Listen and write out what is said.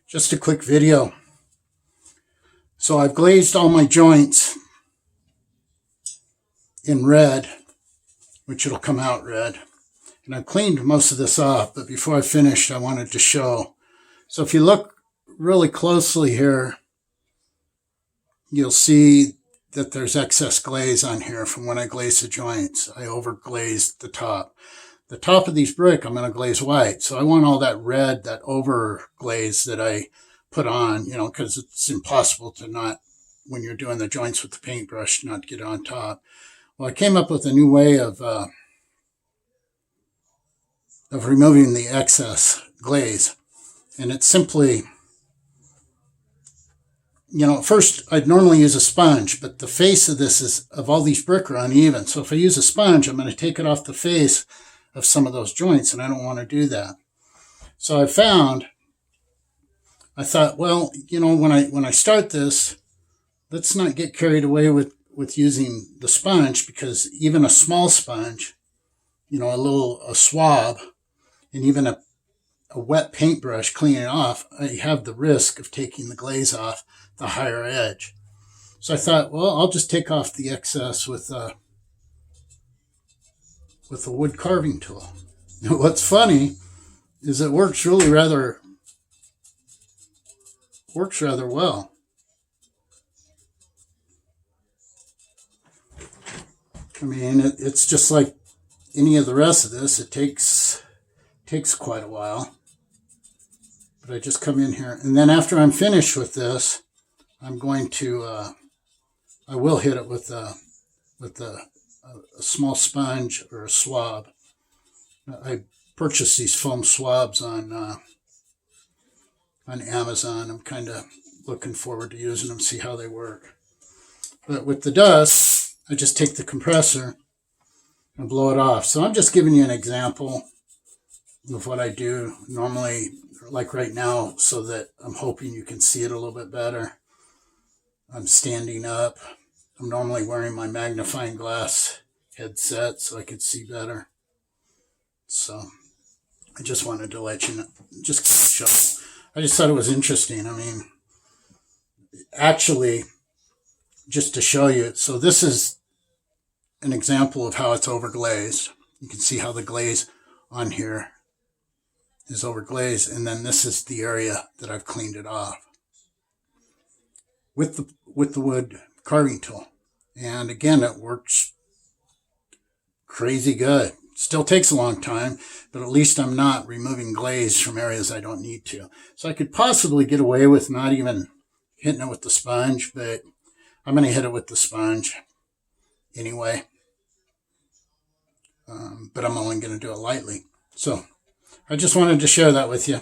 Just a quick video. So I've glazed all my joints in red, which it'll come out red. And I've cleaned most of this off, but before I finished, I wanted to show. So if you look really closely here, you'll see that there's excess glaze on here from when I glazed the joints. I overglazed the top. The top of these brick, I'm going to glaze white. So I want all that red, that over glaze that I put on, because it's impossible to not, when you're doing the joints with the paintbrush, not get on top. Well, I came up with a new way of removing the excess glaze. And it's simply, at first I'd normally use a sponge, but the face of of all these brick are uneven. So if I use a sponge, I'm going to take it off the face of some of those joints, and I don't want to do that. So I thought, well, when I start this, let's not get carried away with using the sponge, because even a small sponge, a swab, and even a wet paintbrush cleaning it off, I have the risk of taking the glaze off the higher edge. So I thought, well, I'll just take off the excess with a wood carving tool. What's funny is it works rather well. I mean, it's just like any of the rest of this. It takes quite a while. But I just come in here, and then after I'm finished with this, I'm going to I will hit it with a small sponge or a swab. I purchased these foam swabs on Amazon. I'm kind of looking forward to using them, see how they work. But with the dust, I just take the compressor and blow it off. So I'm just giving you an example of what I do normally, like right now, so that I'm hoping you can see it a little bit better. I'm standing up. I'm normally wearing my magnifying glass headset so I could see better. So I just wanted to let you know, just show. I just thought it was interesting. I mean, actually, just to show you, so this is an example of how it's overglazed. You can see how the glaze on here is overglazed, and then this is the area that I've cleaned it off with the wood carving tool. And again, it works crazy good. Still takes a long time, but at least I'm not removing glaze from areas I don't need to. So I could possibly get away with not even hitting it with the sponge, but I'm going to hit it with the sponge anyway. But I'm only going to do it lightly. So I just wanted to share that with you.